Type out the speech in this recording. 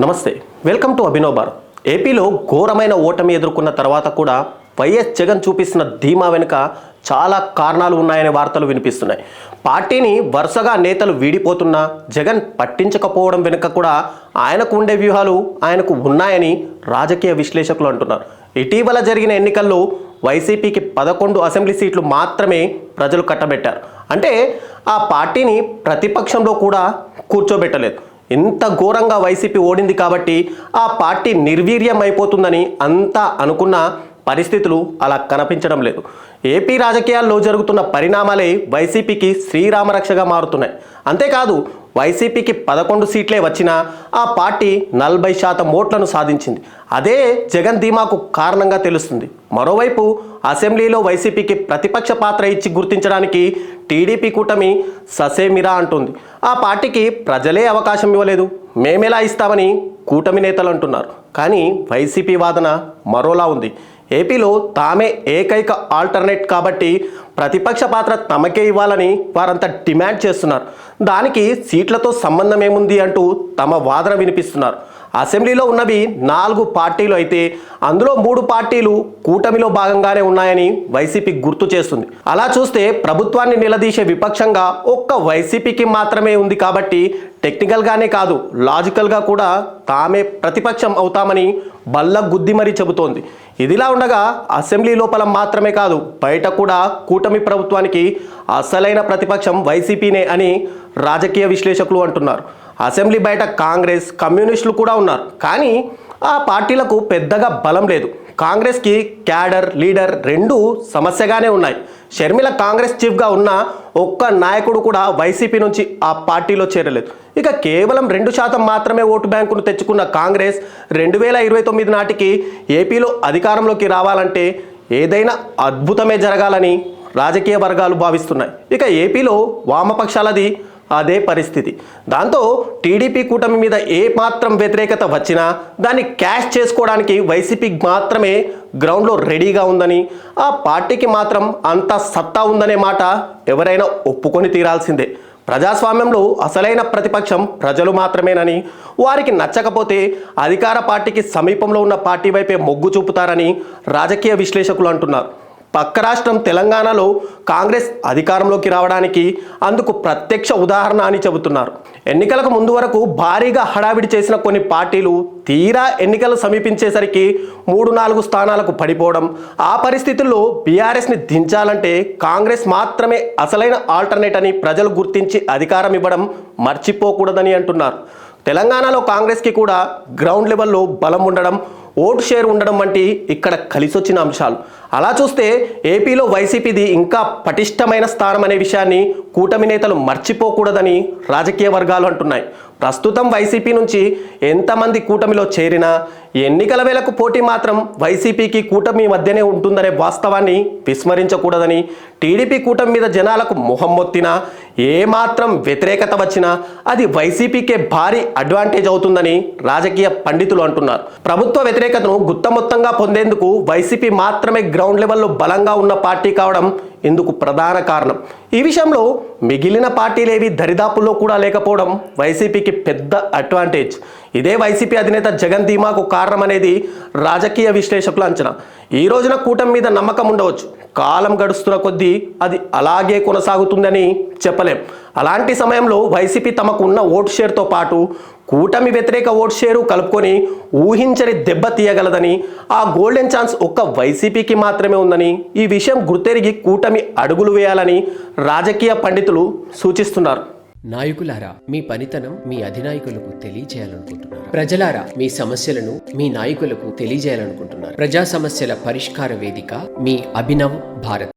నమస్తే, welcome to Abhinav Bharat. ఏపీలో ఘోరమైన ఓటమి ఎదుర్కొన్న తర్వాత కూడా వైఎస్ జగన్ చూపిస్తున్న ధీమా వెనుక చాలా కారణాలు ఉన్నాయనే వార్తలు వినిపిస్తున్నాయి. పార్టీని వరుసగా నేతలు వీడిపోతున్నా జగన్ పట్టించకపోవడం వెనుక కూడా ఆయనకు ఉండే వ్యూహాలు ఆయనకు ఉన్నాయని రాజకీయ విశ్లేషకులు అంటున్నారు. ఇటీవల జరిగిన ఎన్నికల్లో వైసీపీకి 11 అసెంబ్లీ సీట్లు మాత్రమే ప్రజలు కట్టబెట్టారు. అంటే ఆ పార్టీని ప్రతిపక్షంలో కూడా కూర్చోబెట్టలేదు. ఇంత ఘోరంగా వైసీపీ ఓడింది కాబట్టి ఆ పార్టీ నిర్వీర్యం అయిపోతుందని అంతా అనుకున్న పరిస్థితులు అలా కనిపించడం లేదు. ఏపీ రాజకీయాల్లో జరుగుతున్న పరిణామాలే వైసీపీకి శ్రీరామరక్షగా మారుతున్నాయి. అంతేకాదు, వైసీపీకి 11 సీట్లే వచ్చినా ఆ పార్టీ 40% ఓట్లను సాధించింది. అదే జగన్ ధీమాకు కారణంగా తెలుస్తుంది. మరోవైపు అసెంబ్లీలో వైసీపీకి ప్రతిపక్ష పాత్ర ఇచ్చి గుర్తించడానికి టీడీపీ కూటమి ససేమిరా అంటుంది. ఆ పార్టీకి ప్రజలే అవకాశం ఇవ్వలేదు, మేమెలా ఇస్తామని కూటమి నేతలు అంటున్నారు. కానీ వైసీపీ వాదన మరోలా ఉంది. ఏపీలో తామే ఏకైక ఆల్టర్నేట్ కాబట్టి ప్రతిపక్ష పాత్ర తమకే ఇవ్వాలని వారంతా డిమాండ్ చేస్తున్నారు. దానికి సీట్లతో సంబంధం ఏముంది అంటూ తమ వాదన వినిపిస్తున్నారు. అసెంబ్లీలో ఉన్నవి 4 పార్టీలు అయితే అందులో 3 పార్టీలు కూటమిలో భాగంగానే ఉన్నాయని వైసీపీ గుర్తు చేస్తుంది. అలా చూస్తే ప్రభుత్వాన్ని నిలదీసే విపక్షంగా ఒక్క వైసీపీకి మాత్రమే ఉంది కాబట్టి టెక్నికల్గానే కాదు, లాజికల్గా కూడా తామే ప్రతిపక్షం అవుతామని బల్ల గుద్ది మరీ చెబుతోంది. ఇదిలా ఉండగా అసెంబ్లీ లోపల మాత్రమే కాదు, బయట కూడా కూటమి ప్రభుత్వానికి అసలైన ప్రతిపక్షం వైసీపీనే అని రాజకీయ విశ్లేషకులు అంటున్నారు. అసెంబ్లీ బయట కాంగ్రెస్, కమ్యూనిస్టులు కూడా ఉన్నారు. కానీ ఆ పార్టీలకు పెద్దగా బలం లేదు. కాంగ్రెస్కి క్యాడర్, లీడర్ రెండూ సమస్యగానే ఉన్నాయి. షర్మిల కాంగ్రెస్ చీఫ్గా ఉన్న ఒక్క నాయకుడు కూడా వైసీపీ నుంచి ఆ పార్టీలో చేరలేదు. ఇక కేవలం 2% మాత్రమే ఓటు బ్యాంకును తెచ్చుకున్న కాంగ్రెస్ 2029 నాటికి ఏపీలో అధికారంలోకి రావాలంటే ఏదైనా అద్భుతమే జరగాలని రాజకీయ వర్గాలు భావిస్తున్నాయి. ఇక ఏపీలో వామపక్షాలది అదే పరిస్థితి. దాంతో టీడీపీ కూటమి మీద ఏ మాత్రం వ్యతిరేకత వచ్చినా దాన్ని క్యాష్ చేసుకోవడానికి వైసీపీ మాత్రమే గ్రౌండ్లో రెడీగా ఉందని, ఆ పార్టీకి మాత్రం అంత సత్తా ఉందనే మాట ఎవరైనా ఒప్పుకొని తీరాల్సిందే. ప్రజాస్వామ్యంలో అసలైన ప్రతిపక్షం ప్రజలు మాత్రమేనని, వారికి నచ్చకపోతే అధికార పార్టీకి సమీపంలో ఉన్న పార్టీ వైపే మొగ్గు చూపుతారని రాజకీయ విశ్లేషకులు అంటున్నారు. పక్క రాష్ట్రం తెలంగాణలో కాంగ్రెస్ అధికారంలోకి రావడానికి అందుకు ప్రత్యక్ష ఉదాహరణ అని చెబుతున్నారు. ఎన్నికలకు ముందు వరకు భారీగా హడావిడి చేసిన కొన్ని పార్టీలు తీరా ఎన్నికలు సమీపించేసరికి 3-4 స్థానాలకు పడిపోవడం, ఆ పరిస్థితుల్లో బీఆర్ఎస్ని దించాలంటే కాంగ్రెస్ మాత్రమే అసలైన ఆల్టర్నేట్ అని ప్రజలు గుర్తించి అధికారం ఇవ్వడం మర్చిపోకూడదని అంటున్నారు. తెలంగాణలో కాంగ్రెస్కి కూడా గ్రౌండ్ లెవెల్లో బలం ఉండడం, ఓటు షేర్ ఉండడం వంటి ఇక్కడ కలిసొచ్చిన అంశాలు. అలా చూస్తే ఏపీలో వైసీపీది ఇంకా పటిష్టమైన స్థానం అనే విషయాన్ని కూటమి నేతలు మర్చిపోకూడదని రాజకీయ వర్గాలు అంటున్నాయి. ప్రస్తుతం వైసీపీ నుంచి ఎంతమంది కూటమిలో చేరినా ఎన్నికల వేళకు పోటీ మాత్రం వైసీపీకి కూటమి మధ్యనే ఉంటుందనే వాస్తవాన్ని విస్మరించకూడదని, టీడీపీ కూటమి మీద జనాలకు మొహం మొత్తినా ఏమాత్రం వ్యతిరేకత వచ్చినా అది వైసీపీకే భారీ అడ్వాంటేజ్ అవుతుందని రాజకీయ పండితులు అంటున్నారు. ప్రభుత్వ వ్యతిరేకతను గుత్తమొత్తంగా పొందేందుకు వైసీపీ మాత్రమే గ్రౌండ్ లెవెల్లో బలంగా ఉన్న పార్టీ కావడం ఇందుకు ప్రధాన కారణం. ఈ విషయంలో మిగిలిన పార్టీలేవి దరిదాపుల్లో కూడా లేకపోవడం వైసీపీకి పెద్ద అడ్వాంటేజ్. ఇదే వైసీపీ అధినేత జగన్ ధీమాకు కారణం అనేది రాజకీయ విశ్లేషకుల అంచనా. ఈ రోజున కూటమి మీద నమ్మకం ఉండవచ్చు, కాలం గడుస్తున్న కొద్దీ అది అలాగే కొనసాగుతుందని చెప్పలేం. అలాంటి సమయంలో వైసీపీ తమకు ఉన్న ఓటు షేర్తో పాటు కూటమి వ్యతిరేక ఓటు షేరు కలుపుకొని ఊహించని దెబ్బ తీయగలదని, ఆ గోల్డెన్ ఛాన్స్ ఒక్క వైసీపీకి మాత్రమే ఉందని, ఈ విషయం గుర్తెరిగి కూటమి అడుగులు వేయాలని రాజకీయ పండితులు సూచిస్తున్నారు. నాయకులారా, మీ పనితనం మీ అధినాయకులకు తెలియజేయాలనుకుంటున్నారు. ప్రజలారా, మీ సమస్యలను మీ నాయకులకు తెలియజేయాలనుకుంటున్నారు. ప్రజా సమస్యల పరిష్కార వేదిక మీ అభినవ్ భారత్.